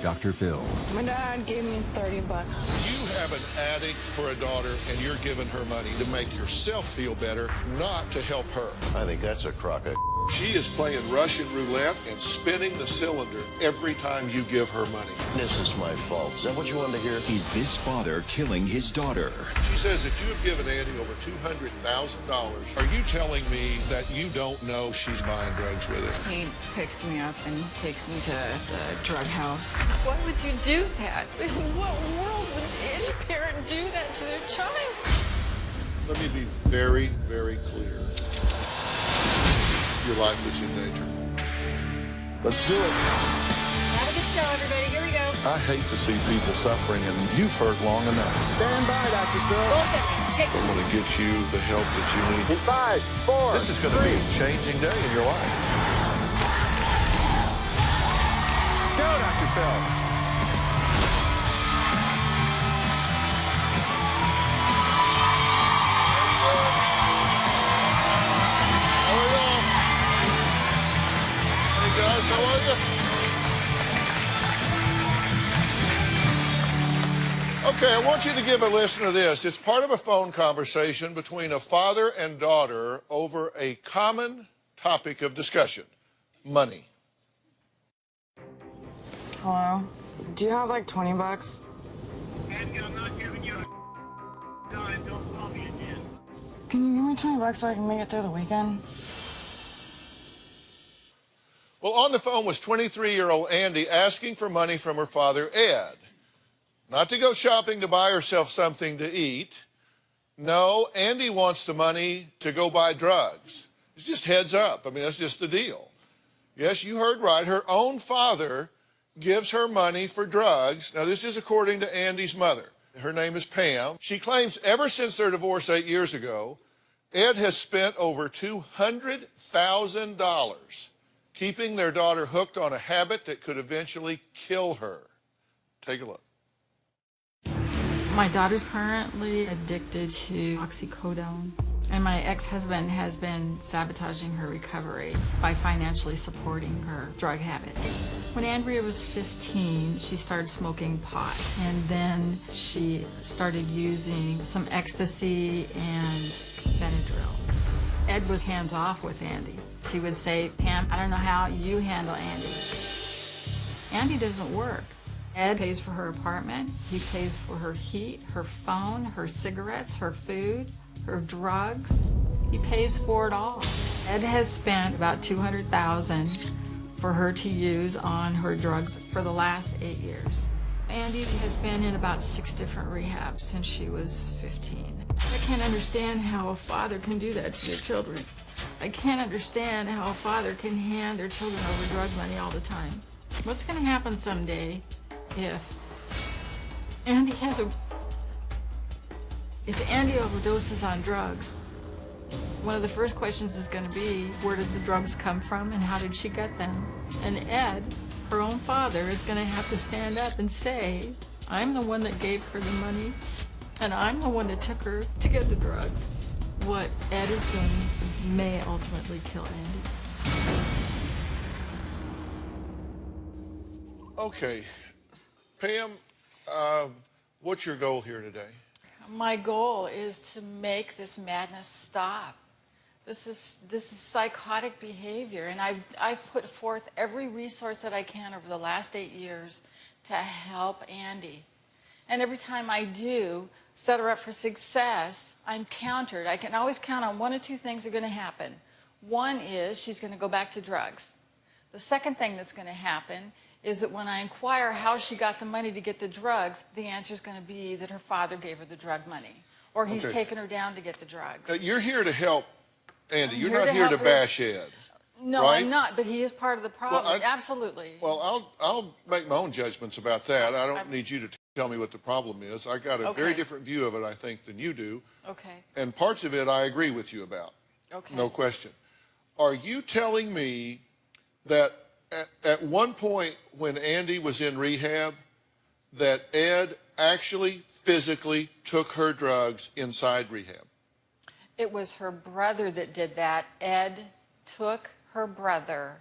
Dr. Phil. My dad gave me 30 bucks. You have an addict for a daughter, and you're giving her money to make yourself feel better, not to help her. I think that's a crock of... She is playing Russian roulette and spinning the cylinder every time you give her money. This is my fault. Is that what you wanted to hear? Is this father killing his daughter? She says that you have given Andy over $200,000. Are you telling me that you don't know she's buying drugs with it? He picks me up and takes me to the drug house. Why would you do that? In what world would any parent do that to their child? Let me be very, very clear. Your life is in danger. Let's do it. Have a good show, everybody. Here we go. I hate to see people suffering, and you've heard long enough. Stand by, Dr. Phil. I'm going to get you the help that you need. In 5, 4, This is going to be a changing day in your life. Go, Dr. Phil. Guys, how are you? Okay, I want you to give a listener this. It's part of a phone conversation between a father and daughter over a common topic of discussion: money. Hello? Do you have like 20 bucks? Andy, I'm not giving you a dime. Don't call me again. Can you give me 20 bucks so I can make it through the weekend? Well, on the phone was 23-year-old Andy asking for money from her father, Ed. Not to go shopping to buy herself something to eat. No, Andy wants the money to go buy drugs. It's just heads up. I mean, that's just the deal. Yes, you heard right. Her own father gives her money for drugs. Now, this is according to Andy's mother. Her name is Pam. She claims ever since their divorce 8 years ago, Ed has spent over $200,000 keeping their daughter hooked on a habit that could eventually kill her. Take a look. My daughter's currently addicted to oxycodone, and my ex-husband has been sabotaging her recovery by financially supporting her drug habit. When Andrea was 15, she started smoking pot, and then she started using some ecstasy and Benadryl. Ed was hands-off with Andy. He would say, Pam, I don't know how you handle Andy. Andy doesn't work. Ed pays for her apartment. He pays for her heat, her phone, her cigarettes, her food, her drugs. He pays for it all. Ed has spent about $200,000 for her to use on her drugs for the last 8 years. Andy has been in about 6 different rehabs since she was 15. I can't understand how a father can do that to their children. I can't understand how a father can hand their children over drug money all the time. What's going to happen someday if Andy overdoses on drugs? One of the first questions is going to be, where did the drugs come from and how did she get them? And Ed, her own father, is going to have to stand up and say, I'm the one that gave her the money and I'm the one that took her to get the drugs. What Ed is doing may ultimately kill Andy. Okay. Pam, what's your goal here today? My goal is to make this madness stop. This is psychotic behavior, and I've put forth every resource that I can over the last 8 years to help Andy. And every time I do set her up for success, I'm countered. I can always count on 1 or 2 things are going to happen. One is she's going to go back to drugs. The second thing that's going to happen is that when I inquire how she got the money to get the drugs, the answer is going to be that her father gave her the drug money, or he's taken her down to get the drugs. You're here to help Andy. You're not here to bash Ed. No, right? I'm not, but he is part of the problem. Well, absolutely. Well, I'll make my own judgments about that. I don't need you to tell me what the problem is. I got a very different view of it, I think, than you do. Okay. And parts of it I agree with you about. Okay. No question. Are you telling me that at one point when Andy was in rehab, that Ed actually physically took her drugs inside rehab? It was her brother that did that. Ed took her brother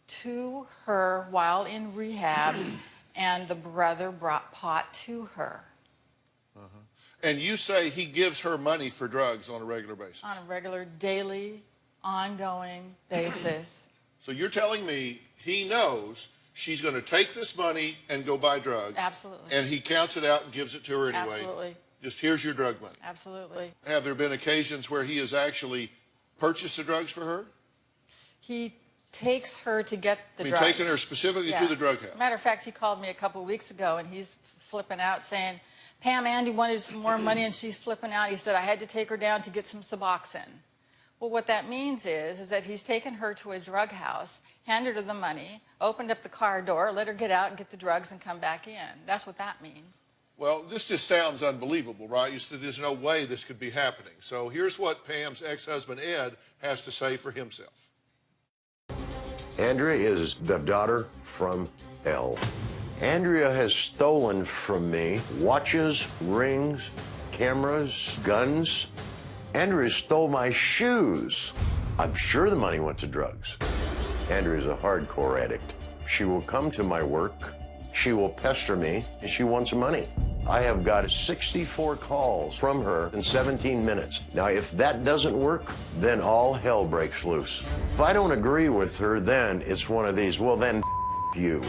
to her while in rehab and the brother brought pot to her. And you say he gives her money for drugs on a regular basis. On a regular, daily, ongoing basis. So you're telling me he knows she's going to take this money and go buy drugs. Absolutely. And he counts it out and gives it to her anyway. Absolutely. Just here's your drug money. Absolutely. Have there been occasions where he has actually purchased the drugs for her? He takes her to get the drugs. Taking her specifically to the drug house. Matter of fact, he called me a couple weeks ago, and he's flipping out saying, Pam, Andy wanted some more money, and she's flipping out. He said, I had to take her down to get some Suboxone. Well, what that means is that he's taken her to a drug house, handed her the money, opened up the car door, let her get out and get the drugs and come back in. That's what that means. Well, this just sounds unbelievable, right? You said there's no way this could be happening. So here's what Pam's ex-husband, Ed, has to say for himself. Andrea is the daughter from hell. Andrea has stolen from me watches, rings, cameras, guns. Andrea stole my shoes. I'm sure the money went to drugs. Andrea's a hardcore addict. She will come to my work, she will pester me, and she wants money. I have got 64 calls from her in 17 minutes. Now, if that doesn't work, then all hell breaks loose. If I don't agree with her, then it's one of these, well, then you.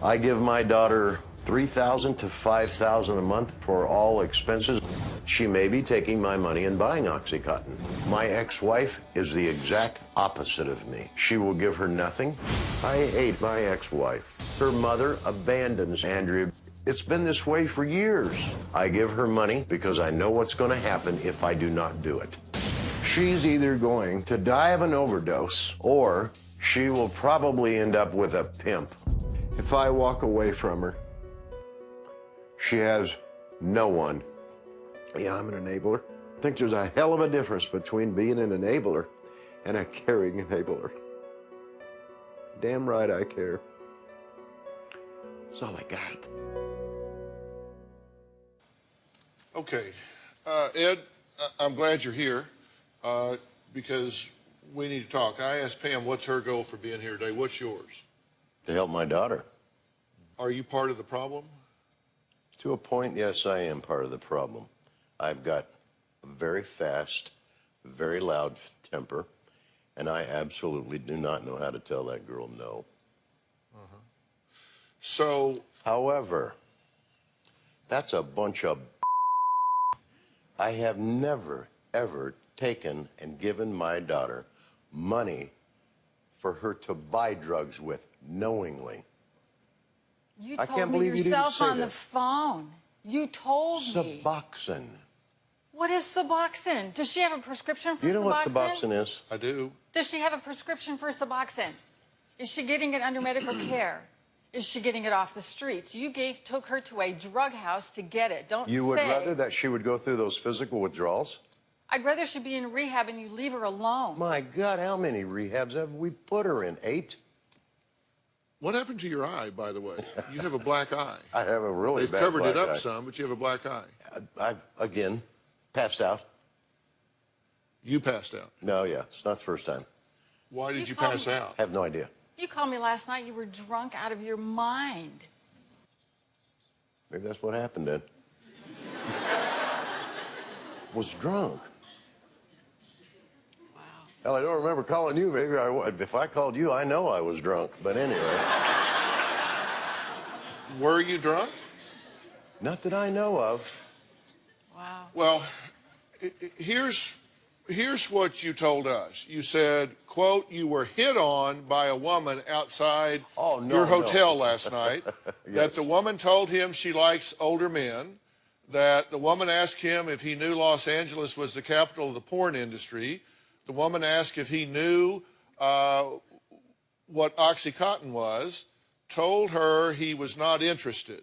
I give my daughter $3,000 to $5,000 a month for all expenses. She may be taking my money and buying OxyContin. My ex-wife is the exact opposite of me. She will give her nothing. I hate my ex-wife. Her mother abandons Andrea. It's been this way for years. I give her money because I know what's going to happen if I do not do it. She's either going to die of an overdose or she will probably end up with a pimp. If I walk away from her, she has no one. Yeah, I'm an enabler. I think there's a hell of a difference between being an enabler and a caring enabler. Damn right I care. That's all I got. Okay. Ed, I'm glad you're here because we need to talk. I asked Pam what's her goal for being here today. What's yours? To help my daughter. Are you part of the problem? To a point, yes, I am part of the problem. I've got a very fast, very loud temper, and I absolutely do not know how to tell that girl no. So, however, that's a bunch of I have never, ever taken and given my daughter money for her to buy drugs with knowingly. You I told can't me believe you didn't yourself say on the that. phone. You told me. Suboxone. What is Suboxone? Does she have a prescription for Suboxone? You know what Suboxone is? I do. Does she have a prescription for Suboxone? Is she getting it under medical care? Is she getting it off the streets? You took her to a drug house to get it. Don't You would say. rather that she would go through those physical withdrawals? I'd rather she be in rehab and you leave her alone. My God, how many rehabs have we put her in? 8? What happened to your eye, by the way? You have a black eye. I have a really They've bad covered it black up eye. some, but you have a black eye. I've, again, passed out. You passed out. No, yeah, it's not the first time. Why did You you called pass me- out? I have no idea. You called me last night. You were drunk out of your mind. Maybe that's what happened then. Was drunk. Wow. Hell, I don't remember calling you. Maybe I would. If I called you, I know I was drunk. But anyway, Were you drunk? not that I know of. Wow. Well, here's what you told us. You said, quote, you were hit on by a woman outside Oh, no, your no. hotel last night, that Yes. the woman told him she likes older men, that the woman asked him if he knew Los Angeles was the capital of the porn industry. The woman asked if he knew what OxyContin was, told her he was not interested.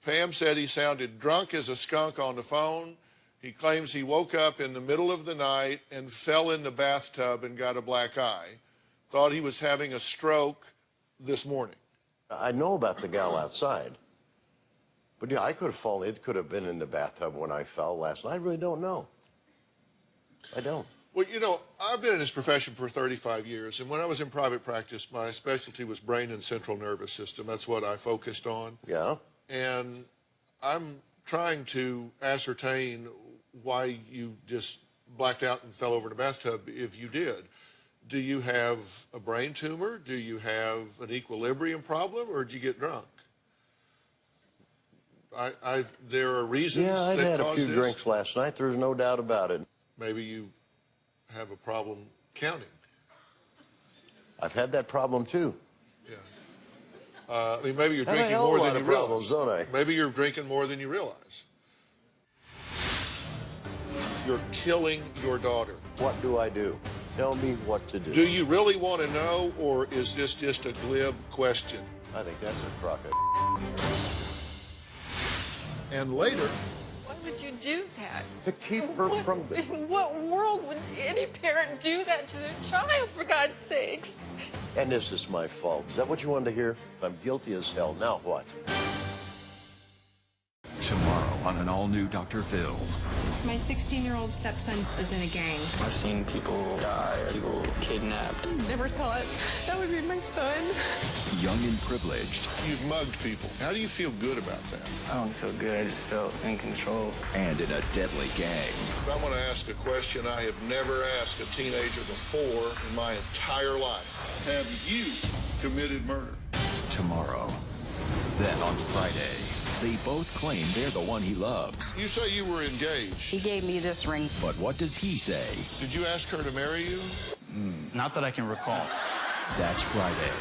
Pam said he sounded drunk as a skunk on the phone. He claims he woke up in the middle of the night and fell in the bathtub and got a black eye. Thought he was having a stroke this morning. I know about the gal outside. But yeah, I could have fallen. It could have been in the bathtub when I fell last night. I really don't know. I don't. Well, you know, I've been in this profession for 35 years, and when I was in private practice, my specialty was brain and central nervous system. That's what I focused on. Yeah. And I'm trying to ascertain why you just blacked out and fell over in a bathtub if you did. Do you have a brain tumor? Do you have an equilibrium problem, or did you get drunk? There are reasons Yeah, I that had a cause few this. drinks last night. There's no doubt about it. Maybe you have a problem counting. I've had that problem too. Yeah. I mean, maybe you're I have a drinking hell of more a lot than you of realize. problems, don't I? Maybe you're drinking more than you realize. You're killing your daughter. What do I do? Tell me what to do. Do you really want to know, or is this just a glib question? I think that's a crock of And later, Why would you do that? to keep her from In what world would any parent do that to their child, for God's sakes? And this is my fault. Is that what you wanted to hear? I'm guilty as hell. Now what? Tomorrow on an all-new Dr. Phil. My 16-year-old stepson is in a gang. I've seen people die, people kidnapped. Never thought that would be my son. Young and privileged. you've mugged people. How do you feel good about that? I don't feel good, I just felt in control. And in a deadly gang. I want to ask a question I have never asked a teenager before in my entire life. Have you committed murder? Tomorrow. Then on Friday, they both claim they're the one he loves. You say you were engaged. He gave me this ring. But what does he say? Did you ask her to marry you? Not that I can recall. That's Friday.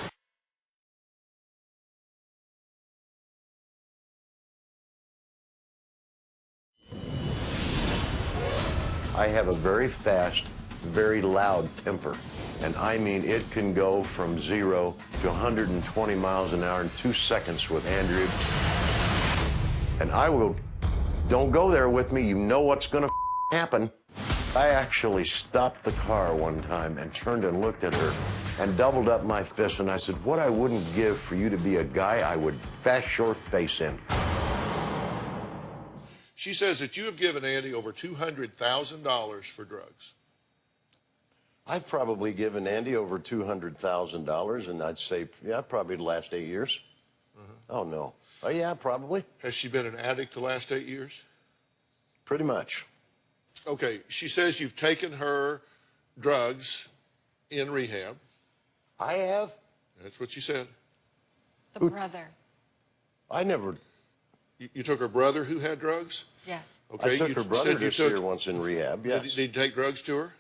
I have a very fast, very loud temper. And I mean, it can go from 0 to 120 miles an hour in 2 seconds with Andrea. And I will, don't go there with me, you know what's gonna happen. I actually stopped the car one time and turned and looked at her and doubled up my fist, and I said, what I wouldn't give for you to be a guy I would bash your face in. She says that you have given Andy over $200,000 for drugs. I've probably given Andy over $200,000, and I'd say, yeah, probably the last 8 years. Oh, no. Oh, yeah, probably. Has she been an addict the last 8 years? Pretty much. Okay, she says you've taken her drugs in rehab. I have? That's what she said. The brother. I never. You took her brother who had drugs? Yes. Okay, I took you her brother said you to see her took. once in rehab, yes. Did he take drugs to her?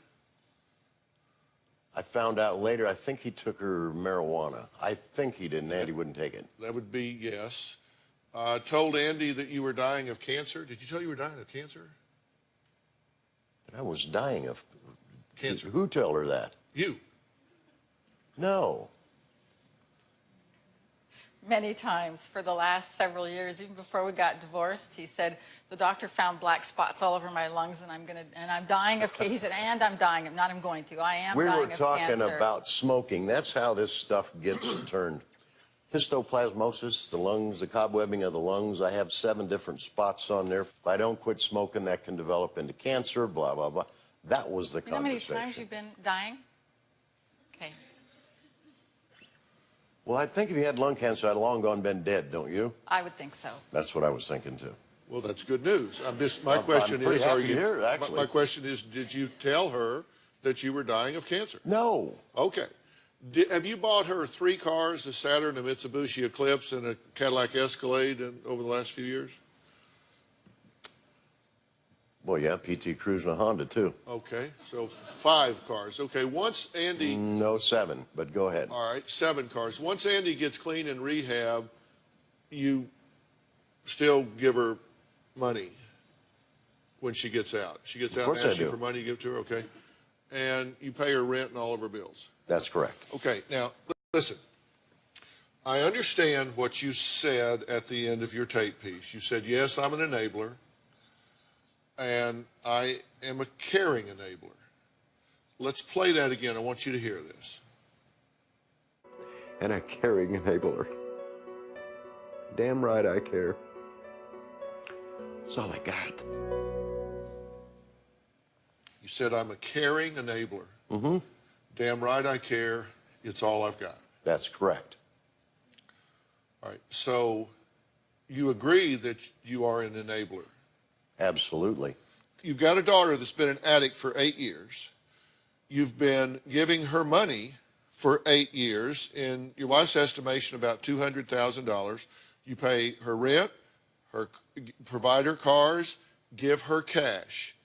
I found out later, I think he took her marijuana. I think he did, and Andy wouldn't take it. That would be yes. Told Andy that you were dying of cancer. Did you tell you were dying of cancer? I was dying of Cancer. Who told her that? You. No. Many times for the last several years, even before we got divorced, he said the doctor found black spots all over my lungs, and I'm dying of cancer. He said, and I'm dying of, not I'm going to. I am We dying were of talking cancer. about smoking. That's how this stuff gets turned. Histoplasmosis, the lungs, the cobwebbing of the lungs. I have 7 different spots on there. If I don't quit smoking, that can develop into cancer, blah, blah, blah. That was the You know how many conversation. times you've been dying? Okay. Well, I think if you had lung cancer, I'd long gone been dead, don't you? I would think so. That's what I was thinking, too. Well, that's good news. My I'm question pretty is, happy to hear it, actually. my question is, did you tell her that you were dying of cancer? No. Okay. Have you bought her 3 cars, a Saturn, a Mitsubishi Eclipse, and a Cadillac Escalade over the last few years? Well, yeah, PT Cruise and a Honda, too. Okay, so 5 cars. Okay, once Andy... No, 7, but go ahead. All right, 7 cars. Once Andy gets clean in rehab, you still give her money when she gets out. She gets out and course I asks you do. for money, you give it to her, okay? And you pay her rent and all of her bills. That's correct. Okay, now, listen. I understand what you said at the end of your tape piece. You said, yes, I'm an enabler, and I am a caring enabler. Let's play that again. I want you to hear this. And a caring enabler. Damn right I care. That's all I got. You said, I'm a caring enabler. Mm-hmm. Damn right I care. It's all I've got. That's correct. All right. So you agree that you are an enabler? Absolutely. You've got a daughter that's been an addict for 8 years. You've been giving her money for 8 years. In your wife's estimation, about $200,000. You pay her rent, provide her cars, give her cash.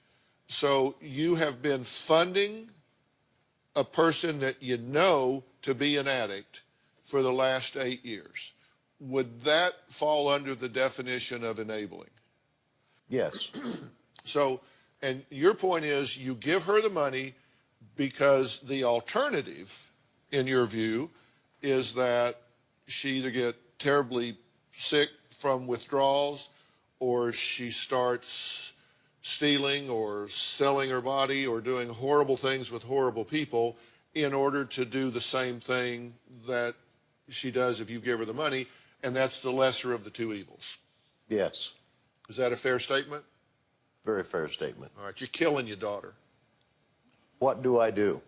So you have been funding a person that you know to be an addict for the last 8 years. Would that fall under the definition of enabling? Yes. So, and your point is you give her the money because the alternative, in your view, is that she either get terribly sick from withdrawals or she starts stealing or selling her body or doing horrible things with horrible people in order to do the same thing that she does if you give her the money, and that's the lesser of the two evils. Yes. Is that a fair statement? Very fair statement. All right, you're killing your daughter. What do I do?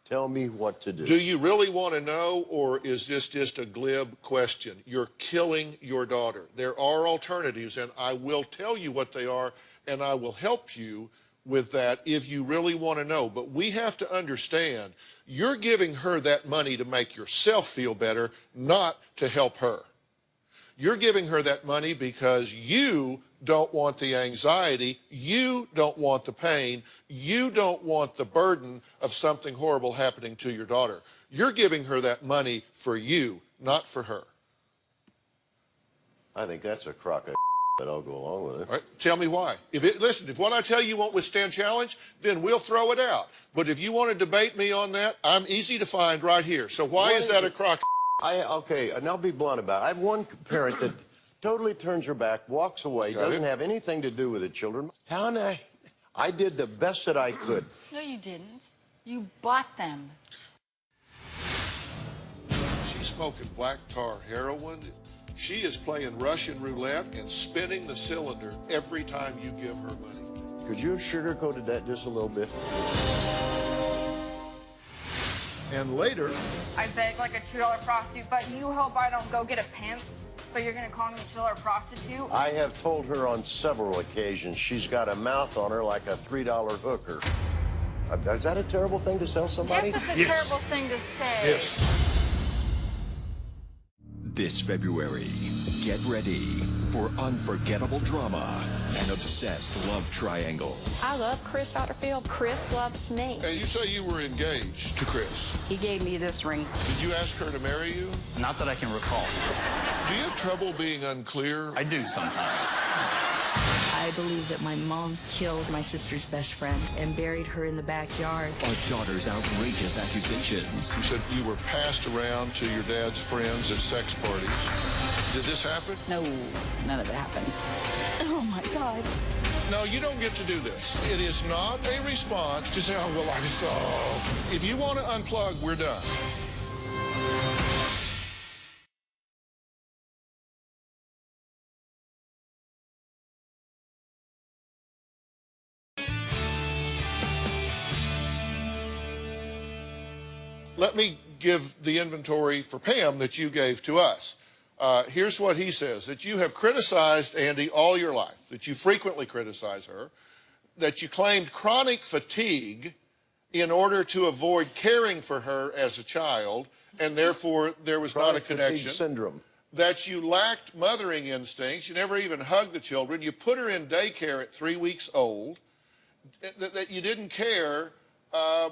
Tell me what to do. Do you really want to know, or is this just a glib question? You're killing your daughter. There are alternatives, and I will tell you what they are, and I will help you with that if you really want to know. But we have to understand, you're giving her that money to make yourself feel better, not to help her. You're giving her that money because you don't want the anxiety, you don't want the pain, you don't want the burden of something horrible happening to your daughter. You're giving her that money for you, not for her. I think that's a crock of but I'll go along with it. All right, tell me why. Listen, if what I tell you won't withstand challenge, then we'll throw it out. But if you want to debate me on that, I'm easy to find right here. So why is that a crock of Okay, and I'll be blunt about it. I have one parent that totally turns her back, walks away, doesn't have anything to do with the children. Hannah, I did the best that I could. No, you didn't. You bought them. She's smoking black tar heroin. She is playing Russian roulette and spinning the cylinder every time you give her money. Could you have sugarcoated that just a little bit? And later, I beg like a $2 prostitute, but you hope I don't go get a pimp, but you're gonna call me a $2 prostitute? I have told her on several occasions she's got a mouth on her like a $3 hooker. Is that a terrible thing to tell somebody? Yes, it's a terrible thing to say. Yes. This February, get ready for unforgettable drama and obsessed love triangle. I love Chris, Dr. Phil. Chris loves me. And you say you were engaged to Chris. He gave me this ring. Did you ask her to marry you? Not that I can recall. Do you have trouble being unclear? I do sometimes. I believe that my mom killed my sister's best friend and buried her in the backyard. A daughter's outrageous accusations. You said you were passed around to your dad's friends at sex parties. Did this happen? No, none of it happened. Oh my God. No, you don't get to do this. It is not a response to say, oh, well, if you want to unplug, we're done. Let me give the inventory for Pam that you gave to us. Here's what he says, that you have criticized Andy all your life, that you frequently criticize her, that you claimed chronic fatigue in order to avoid caring for her as a child, and therefore there was not a connection. Fatigue syndrome. That you lacked mothering instincts, you never even hugged the children, you put her in daycare at 3 weeks old, that you didn't care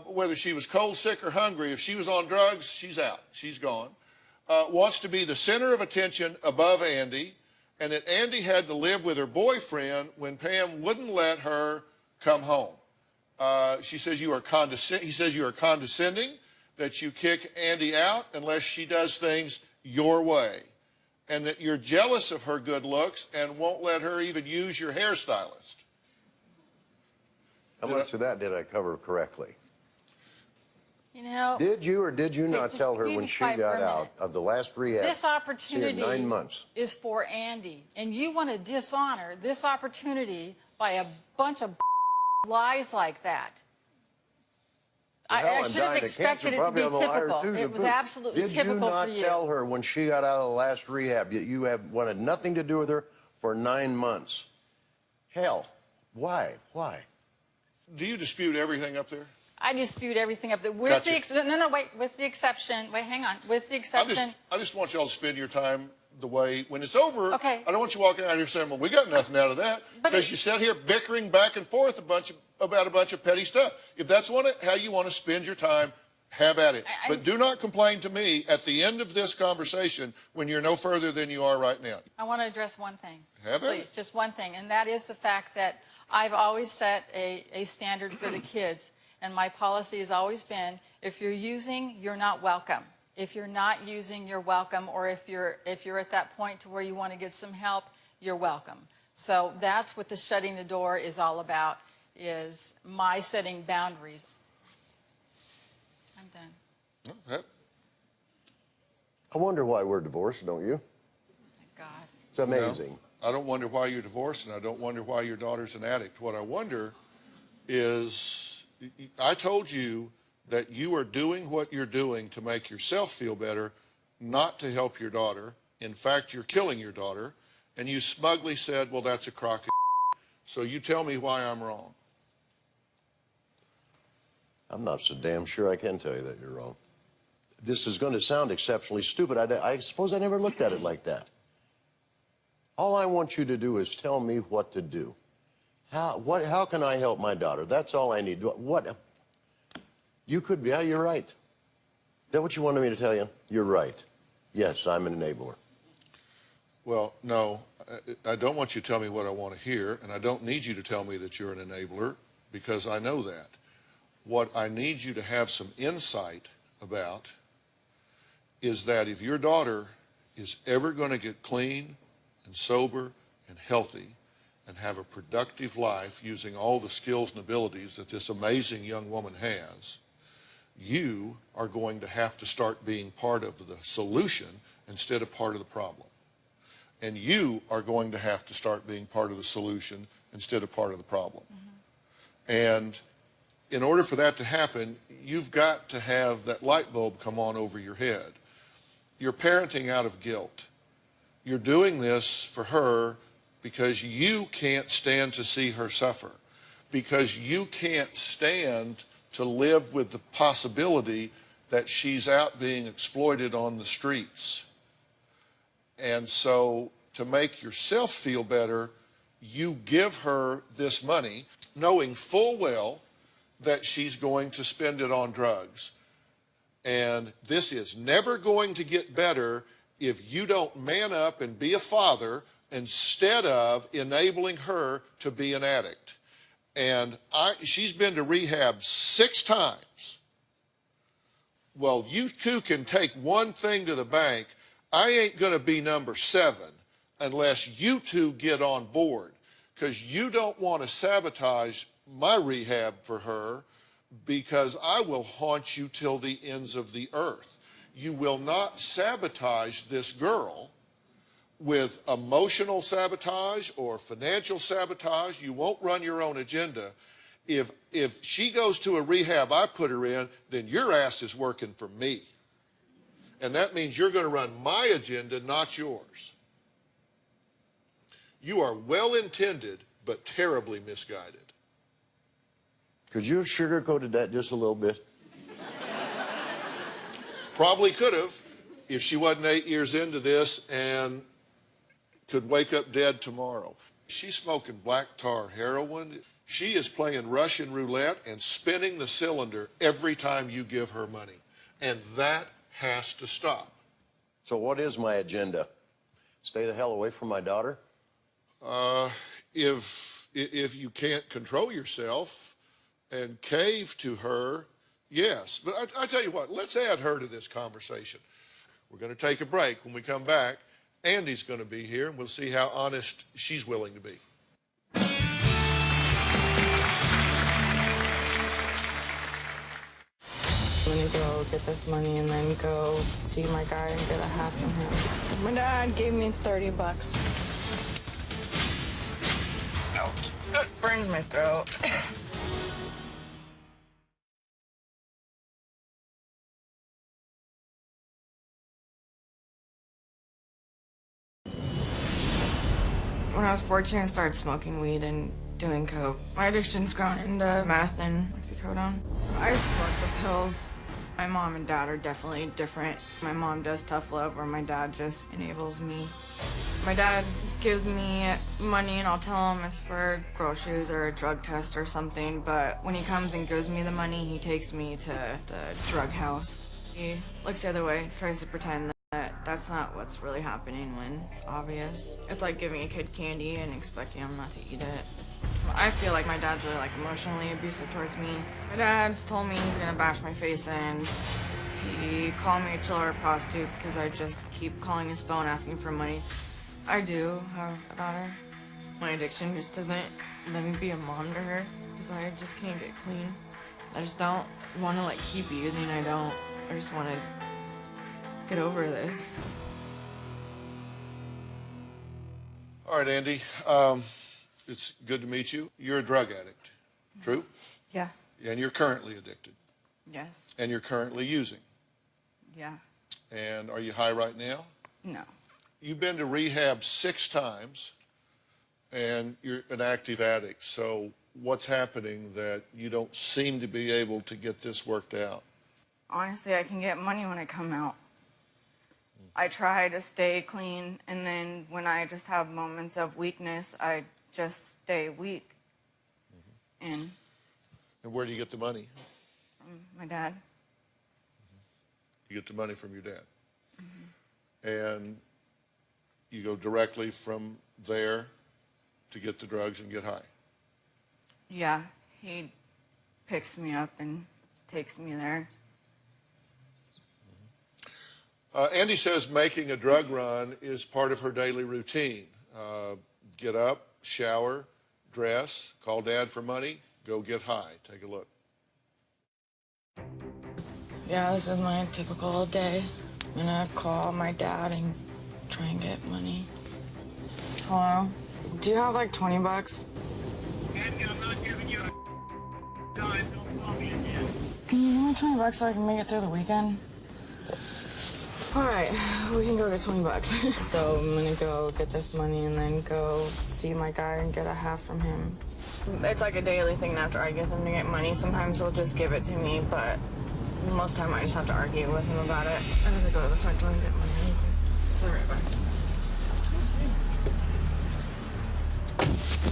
whether she was cold, sick, or hungry. If she was on drugs, she's out. She's gone. Wants to be the center of attention above Andy, and that Andy had to live with her boyfriend when Pam wouldn't let her come home. She says you are he says you are condescending, that you kick Andy out unless she does things your way, and that you're jealous of her good looks and won't let her even use your hairstylist. How much of that did I cover correctly? You know, Did you or did you not just tell her be when she quiet for got a minute. out of the last rehab? This opportunity she had 9 months. is for Andy, and you want to dishonor this opportunity by a bunch of lies like that. I should have expected it to be typical. It was absolutely typical for you. Did you not tell her when she got out of the last rehab that you have wanted nothing to do with her for 9 months? Hell, why? Why? Do you dispute everything up there? I dispute everything up there. Gotcha. With the exception. Wait, hang on. With the exception. I just want y'all to spend your time the way, when it's over, okay. I don't want you walking out here saying, well, we got nothing out of that. Because you sat here bickering back and forth about a bunch of petty stuff. If that's how you want to spend your time, have at it. But do not complain to me at the end of this conversation when you're no further than you are right now. I want to address one thing. Have please, it. just one thing. And that is the fact that I've always set a standard for the kids. And my policy has always been, if you're using, you're not welcome. If you're not using, you're welcome. Or if you're at that point to where you want to get some help, you're welcome. So that's what the shutting the door is all about, is my setting boundaries. I'm done. Okay. I wonder why we're divorced, don't you? Thank God. It's amazing. No, I don't wonder why you're divorced, and I don't wonder why your daughter's an addict. What I wonder is, I told you that you are doing what you're doing to make yourself feel better, not to help your daughter. In fact, you're killing your daughter. And you smugly said, well, that's a crock of So you tell me why I'm wrong. I'm not so damn sure I can tell you that you're wrong. This is going to sound exceptionally stupid. I suppose I never looked at it like that. All I want you to do is tell me what to do. How can I help my daughter? That's all I need. What? You could be, yeah, you're right. Is that what you wanted me to tell you? You're right. Yes, I'm an enabler. Well, no, I don't want you to tell me what I want to hear, and I don't need you to tell me that you're an enabler, because I know that. What I need you to have some insight about is that if your daughter is ever going to get clean and sober and healthy and have a productive life using all the skills and abilities that this amazing young woman has, you are going to have to start being part of the solution instead of part of the problem. And you are going to have to start being part of the solution instead of part of the problem. Mm-hmm. And in order for that to happen, you've got to have that light bulb come on over your head. You're parenting out of guilt. You're doing this for her because you can't stand to see her suffer, because you can't stand to live with the possibility that she's out being exploited on the streets. And so to make yourself feel better, you give her this money, knowing full well that she's going to spend it on drugs. And this is never going to get better if you don't man up and be a father instead of enabling her to be an addict. And she's been to rehab 6 times. Well, you two can take one thing to the bank. I ain't going to be number 7 unless you two get on board, because you don't want to sabotage my rehab for her, because I will haunt you till the ends of the earth. You will not sabotage this girl with emotional sabotage or financial sabotage. You won't run your own agenda. If she goes to a rehab I put her in, then your ass is working for me. And that means you're going to run my agenda, not yours. You are well-intended, but terribly misguided. Could you have sugarcoated that just a little bit? Probably could have, if she wasn't 8 years into this and could wake up dead tomorrow. She's smoking black tar heroin. She is playing Russian roulette and spinning the cylinder every time you give her money. And that has to stop. So what is my agenda? Stay the hell away from my daughter? If you can't control yourself and cave to her, yes. But I tell you what, let's add her to this conversation. We're going to take a break. When we come back, Andy's going to be here, and we'll see how honest she's willing to be. I'm gonna go get this money and then go see my guy and get a hat from him. My dad gave me $30. Ouch. It burns my throat. When I was 14, I started smoking weed and doing coke. My addiction's grown into meth and oxycodone. I smoke the pills. My mom and dad are definitely different. My mom does tough love, where my dad just enables me. My dad gives me money and I'll tell him it's for groceries or a drug test or something, but when he comes and gives me the money, he takes me to the drug house. He looks the other way, tries to pretend that that's not what's really happening when it's obvious. It's like giving a kid candy and expecting him not to eat it. I feel like my dad's really emotionally abusive towards me. My dad's told me he's gonna bash my face in. He called me a chiller prostitute because I just keep calling his phone asking for money. I do have a daughter. My addiction just doesn't let me be a mom to her because I just can't get clean. I just don't want to keep using. I just want to get over this. All right, Andy. It's good to meet you. You're a drug addict, true? Yeah. And you're currently addicted. Yes. And you're currently using. Yeah. And are you high right now? No. You've been to rehab 6 times, and you're an active addict. So what's happening that you don't seem to be able to get this worked out? Honestly, I can get money when I come out. I try to stay clean, and then when I just have moments of weakness, I just stay weak. And where do you get the money? from my dad. You get the money from your dad. And you go directly from there to get the drugs and get high. Yeah, he picks me up and takes me there. Andy says making a drug run is part of her daily routine. Get up, shower, dress, call dad for money, go get high. Take a look. Yeah, this is my typical day. I'm gonna call my dad and try and get money. Hello? Do you have like 20 bucks? Andy, I'm not giving you a dime. Don't call me again. Can you give me 20 bucks so I can make it through the weekend? All right, we can go get 20 bucks. So I'm gonna go get this money and then go see my guy and get a half from him. It's like a daily thing. After I get him to get money, sometimes he'll just give it to me, but most of the time I just have to argue with him about it. I gotta go to the front door and get money. So right back.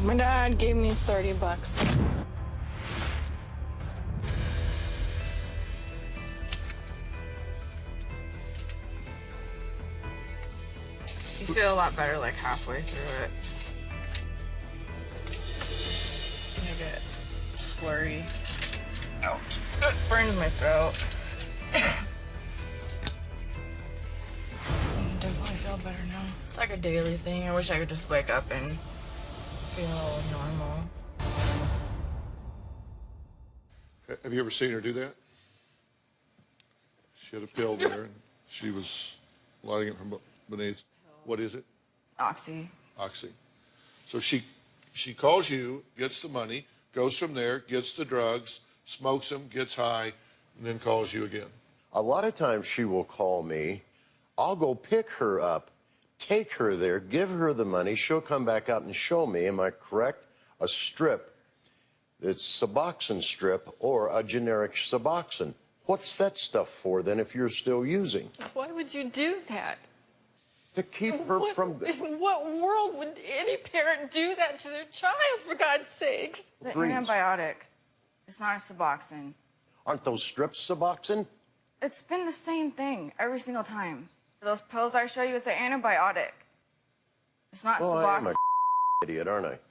My dad gave me 30 bucks. You feel a lot better halfway through it. I get slurry. Ouch. It burns my throat. Definitely feel better now. It's like a daily thing. I wish I could just wake up and feel normal. Have you ever seen her do that? She had a pill there, and she was lighting it from beneath. What is it? Oxy. Oxy. So she calls you, gets the money, goes from there, gets the drugs, smokes them, gets high, and then calls you again. A lot of times she will call me. I'll go pick her up, take her there, give her the money. She'll come back out and show me, am I correct? A strip. It's Suboxone strip or a generic Suboxone. What's that stuff for then if you're still using? Why would you do that? To keep her from... In what world would any parent do that to their child, for God's sakes? It's an antibiotic. It's not a Suboxone. Aren't those strips Suboxone? It's been the same thing every single time. Those pills I show you, it's an antibiotic. It's not Well, I am Suboxone. a idiot, aren't I? It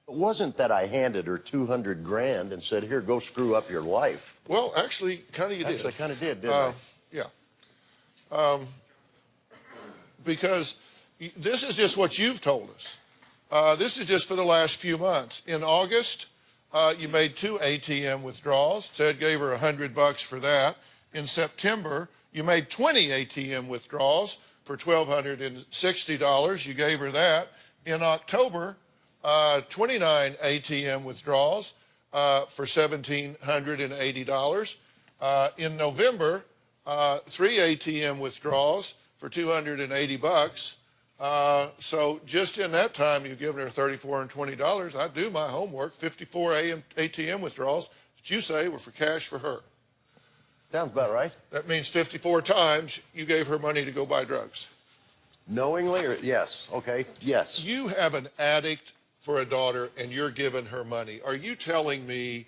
wasn't that I handed her 200 grand and said, here, go screw up your life. Well, actually, kind of you did. Actually, I kind of did, didn't I? Yeah. Because this is just what you've told us. This is just for the last few months. In August, you made 2 ATM withdrawals. Ted gave her $100 for that. In September, you made 20 ATM withdrawals for $1,260. You gave her that. In October, 29 ATM withdrawals for $1,780. In November, 3 ATM withdrawals for $280. So just in that time, you've given her $34 and $20. I do my homework. 54 ATM withdrawals that you say were for cash for her. Sounds about right. That means 54 times you gave her money to go buy drugs. Knowingly or yes? Okay, yes. You have an addict for a daughter and you're giving her money. Are you telling me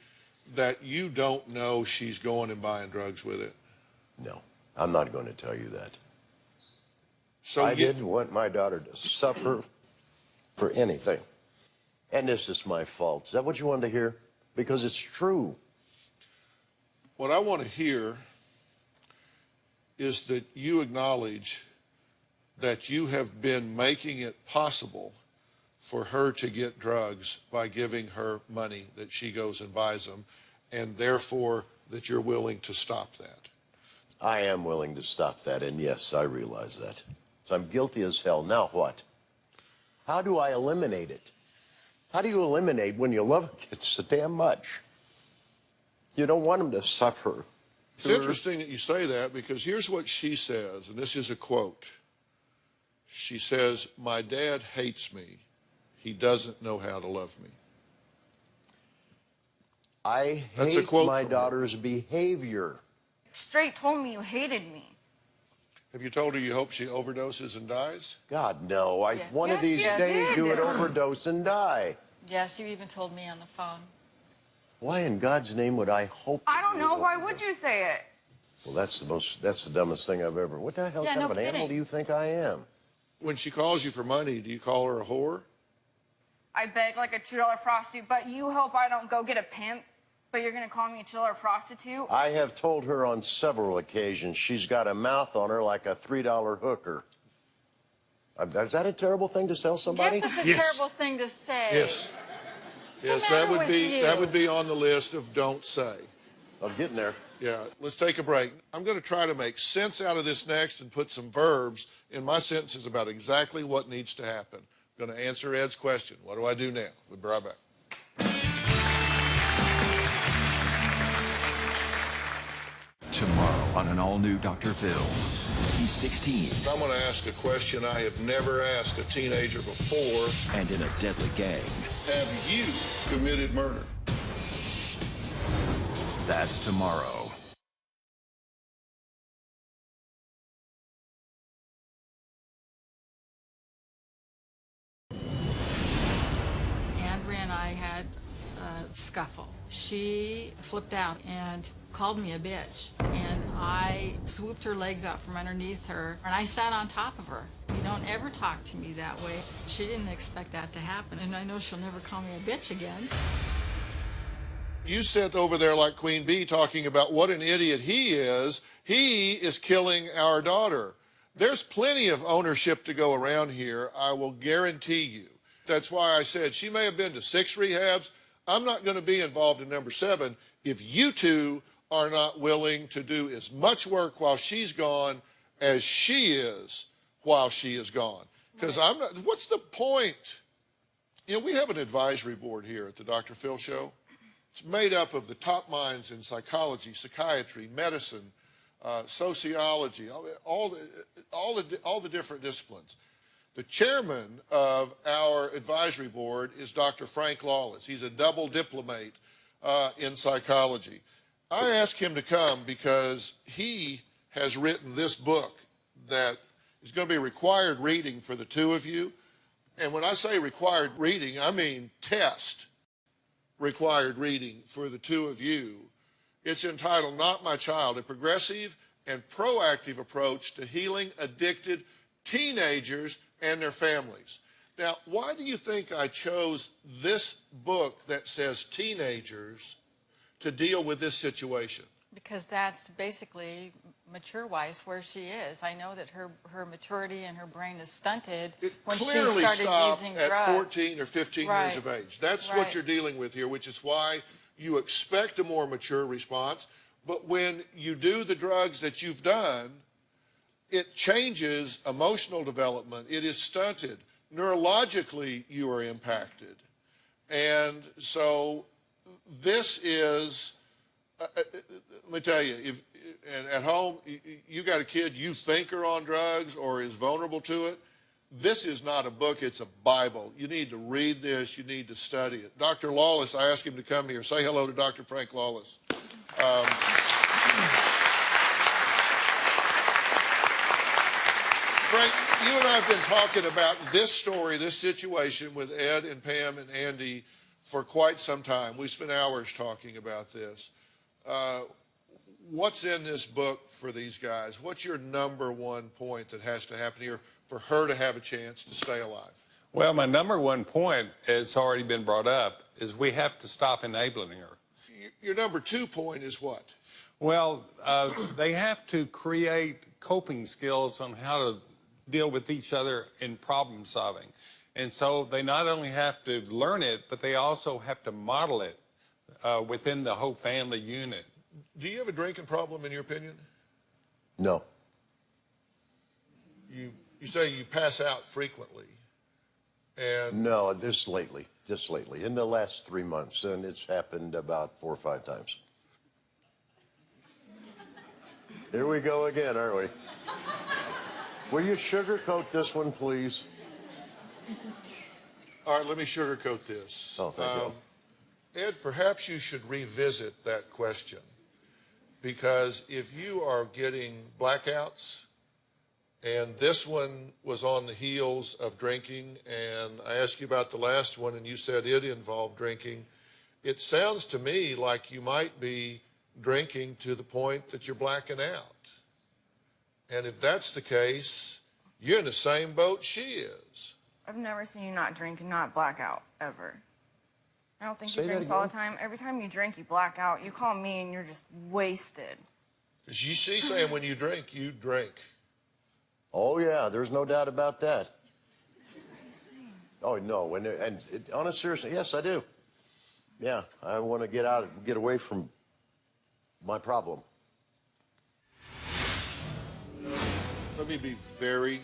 that you don't know she's going and buying drugs with it? No, I'm not going to tell you that. So I didn't want my daughter to suffer for anything. And this is my fault. Is that what you wanted to hear? Because it's true. What I want to hear is that you acknowledge that you have been making it possible for her to get drugs by giving her money that she goes and buys them, and therefore that you're willing to stop that. I am willing to stop that, and yes, I realize that. So I'm guilty as hell. Now what? How do I eliminate it? How do you eliminate when you love a kid so damn much? You don't want them to suffer. It's interesting that you say that, because here's what she says, and this is a quote. She says, "My dad hates me. He doesn't know how to love me." I That's a hate quote my from daughter's behavior. Straight told me you hated me. Have you told her you hope she overdoses and dies? God, no. Yes. One of these Yes, days did. you would overdose and die. Yes, you even told me on the phone. Why in God's name would I hope? I don't know. Why would you say it? Well, that's the dumbest thing I've ever. What the hell Yeah, kind no of an animal kidding. do you think I am? When she calls you for money, do you call her a whore? I beg like a $2 prostitute, but you hope I don't go get a pimp, but you're going to call me a $2 prostitute? I have told her on several occasions she's got a mouth on her like a $3 hooker. Is that a terrible thing to tell somebody? Yes, it's a terrible thing to say. Yes. Yes, What's the that matter would with be you? that would be on the list of don't say. I'm getting there. Yeah, let's take a break. I'm going to try to make sense out of this next and put some verbs in my sentences about exactly what needs to happen. I'm going to answer Ed's question. What do I do now? We'll be right back. Tomorrow on an all-new Dr. Phil. He's 16. I'm going to ask a question I have never asked a teenager before. And in a deadly gang. Have you committed murder? That's tomorrow. Andrea and I had a scuffle. She flipped out and called me a bitch, and I swooped her legs out from underneath her, and I sat on top of her. You don't ever talk to me that way. She didn't expect that to happen, and I know she'll never call me a bitch again. You sit over there like Queen Bee talking about what an idiot he is. He is killing our daughter. There's plenty of ownership to go around here, I will guarantee you. That's why I said she may have been to 6 rehabs. I'm not going to be involved in number 7 if you two are not willing to do as much work while she's gone as she is while she is gone. Because I'm not, what's the point? You know, we have an advisory board here at the Dr. Phil Show. It's made up of the top minds in psychology, psychiatry, medicine, sociology, all the different disciplines. The chairman of our advisory board is Dr. Frank Lawless. He's a double diplomate in psychology. I asked him to come because he has written this book that is going to be required reading for the two of you. And when I say required reading, I mean test required reading for the two of you. It's entitled Not My Child, a progressive and proactive approach to healing addicted teenagers and their families. Now, why do you think I chose this book that says teenagers to deal with this situation? Because that's basically, mature-wise, where she is. I know that her maturity and her brain is stunted when she Clearly started stopped using at drugs. 14 or 15 Right. years of age. That's Right. what you're dealing with here, which is why you expect a more mature response. But when you do the drugs that you've done, it changes emotional development. It is stunted. Neurologically, you are impacted. And so this is, let me tell you, and at home, you got a kid you think are on drugs or is vulnerable to it, This is not a book, it's a Bible. You need to read this, you need to study it. Dr. Lawless, I asked him to come here. Say hello to Dr. Frank Lawless. Frank, you and I have been talking about this story, this situation with Ed and Pam and Andy for quite some time. We spent hours talking about this. What's in this book for these guys? What's your number one point that has to happen here for her to have a chance to stay alive? Well, my number one point, has already been brought up, is we have to stop enabling her. Your number 2 point is what? Well, they have to create coping skills on how to deal with each other in problem solving. And so they not only have to learn it, but they also have to model it within the whole family unit. Do you have a drinking problem, in your opinion? No. You say you pass out frequently. And No, just lately. In the last 3 months, and it's happened about 4 or 5 times. Here we go again, aren't we? Will you sugarcoat this one, please? All right, let me sugarcoat this. Oh, thank you. Ed, perhaps you should revisit that question, because if you are getting blackouts, and this one was on the heels of drinking, and I asked you about the last one, and you said it involved drinking, it sounds to me like you might be drinking to the point that you're blacking out. And if that's the case, you're in the same boat she is. I've never seen you not drink and not black out, ever. I don't think Say you that drink all the again? time. Every time you drink, you black out. You call me and you're just wasted. Because she's saying when you drink, you drink. Oh, yeah, there's no doubt about that. That's what I'm saying. Oh, no, on a serious, yes, I do. Yeah, I want to get away from my problem. Let me be very,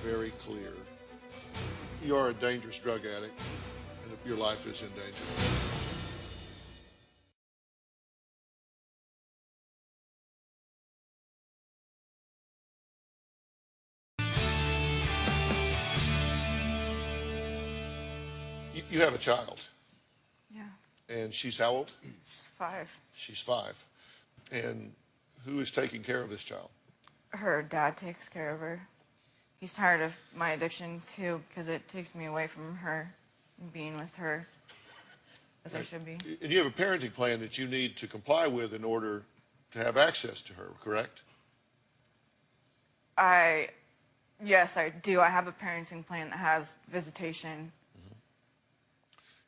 very clear. You are a dangerous drug addict, and your life is in danger. You have a child. Yeah. And she's how old? She's 5. She's 5. And who is taking care of this child? Her dad takes care of her. He's tired of my addiction, too, because it takes me away from her and being with her as I should be. And you have a parenting plan that you need to comply with in order to have access to her, correct? Yes, I do. I have a parenting plan that has visitation.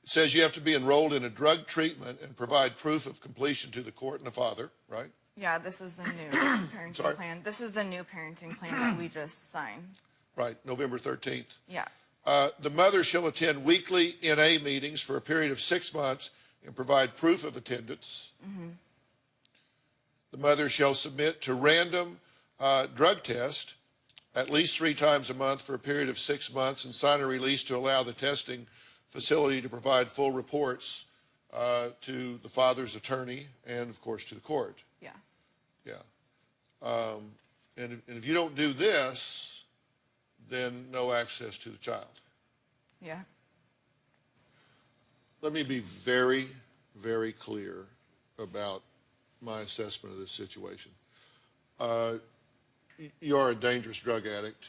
It says you have to be enrolled in a drug treatment and provide proof of completion to the court and the father, right? Yeah, this is a new parenting plan. This is a new parenting plan that we just signed. Right, November 13th. Yeah. The mother shall attend weekly NA meetings for a period of 6 months and provide proof of attendance. The mother shall submit to random drug test at least 3 times a month for a period of 6 months and sign a release to allow the testing facility to provide full reports to the father's attorney and, of course, to the court. Yeah. Yeah. And if you don't do this, then no access to the child. Yeah. Let me be very, very clear about my assessment of this situation. You are a dangerous drug addict,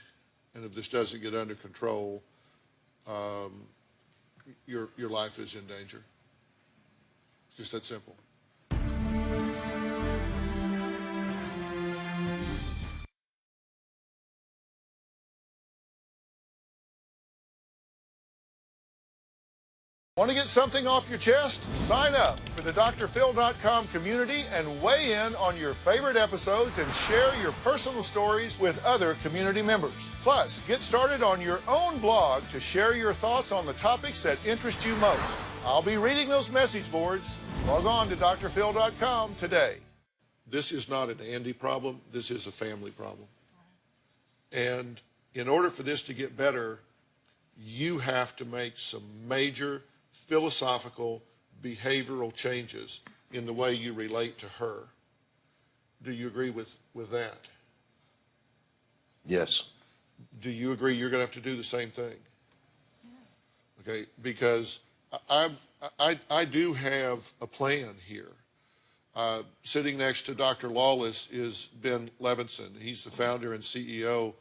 and if this doesn't get under control, your life is in danger. It's just that simple. Want to get something off your chest? Sign up for the drphil.com community and weigh in on your favorite episodes and share your personal stories with other community members. Plus, get started on your own blog to share your thoughts on the topics that interest you most. I'll be reading those message boards. Log on to drphil.com today. This is not an Andy problem. This is a family problem. And in order for this to get better, you have to make some major philosophical, behavioral changes in the way you relate to her. Do you agree with that? Yes. Do you agree you're going to have to do the same thing? Yeah. Okay, because I do have a plan here. Sitting next to Dr. Lawless is Ben Levinson. He's the founder and CEO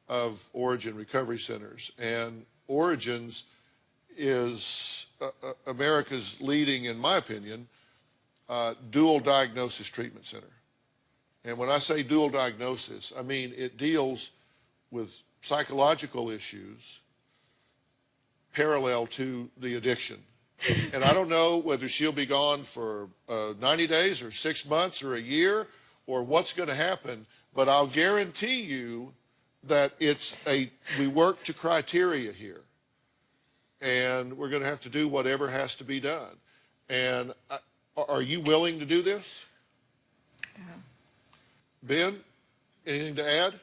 of Origin Recovery Centers. And Origins is America's leading, in my opinion, dual diagnosis treatment center. And when I say dual diagnosis, I mean it deals with psychological issues parallel to the addiction. And I don't know whether she'll be gone for 90 days or 6 months or a year or what's going to happen, but I'll guarantee you that we work to criteria here. And we're going to have to do whatever has to be done. And are you willing to do this? Yeah. Ben, anything to add?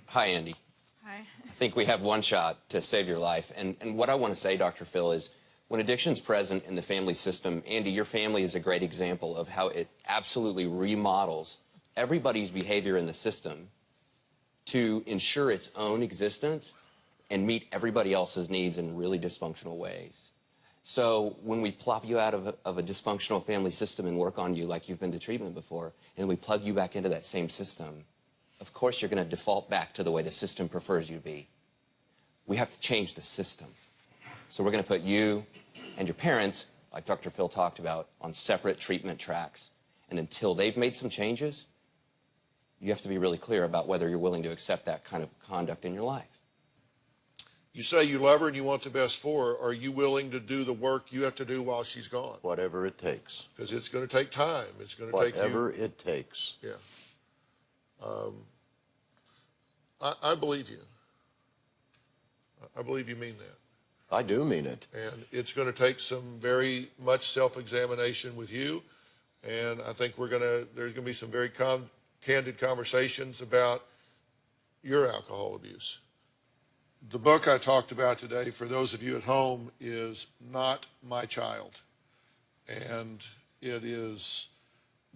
Hi, Andy. Hi. I think we have one shot to save your life. And what I want to say, Dr. Phil, is when addiction's present in the family system, Andy, your family is a great example of how it absolutely remodels everybody's behavior in the system to ensure its own existence and meet everybody else's needs in really dysfunctional ways. So when we plop you out of a dysfunctional family system and work on you like you've been to treatment before, and we plug you back into that same system, of course you're going to default back to the way the system prefers you to be. We have to change the system. So we're going to put you and your parents, like Dr. Phil talked about, on separate treatment tracks. And until they've made some changes, you have to be really clear about whether you're willing to accept that kind of conduct in your life. You say you love her and you want the best for her. Are you willing to do the work you have to do while she's gone? Whatever it takes. Because it's going to take time. It's going to take you. Whatever it takes. Yeah. I believe you. I believe you mean that. I do mean it. And it's going to take some very much self-examination with you. And I think there's going to be some very candid conversations about your alcohol abuse. The book I talked about today, for those of you at home, is Not My Child. And it is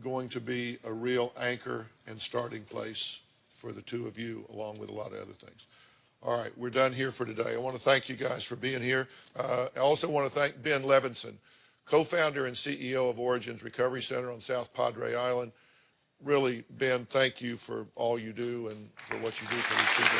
going to be a real anchor and starting place for the two of you, along with a lot of other things. All right, we're done here for today. I want to thank you guys for being here. I also want to thank Ben Levinson, co-founder and CEO of Origins Recovery Center on South Padre Island. Really, Ben, thank you for all you do and for what you do for these people.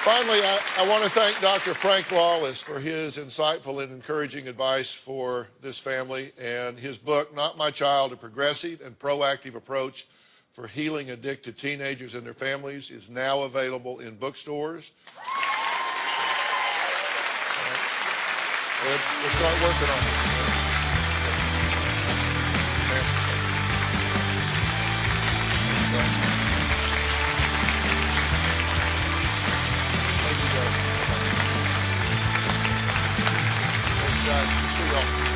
Finally, I want to thank Dr. Frank Lawless for his insightful and encouraging advice for this family, and his book, Not My Child, A Progressive and Proactive Approach for Healing Addicted Teenagers and Their Families, is now available in bookstores. We'll start working on it. Thank you, guys. See y'all.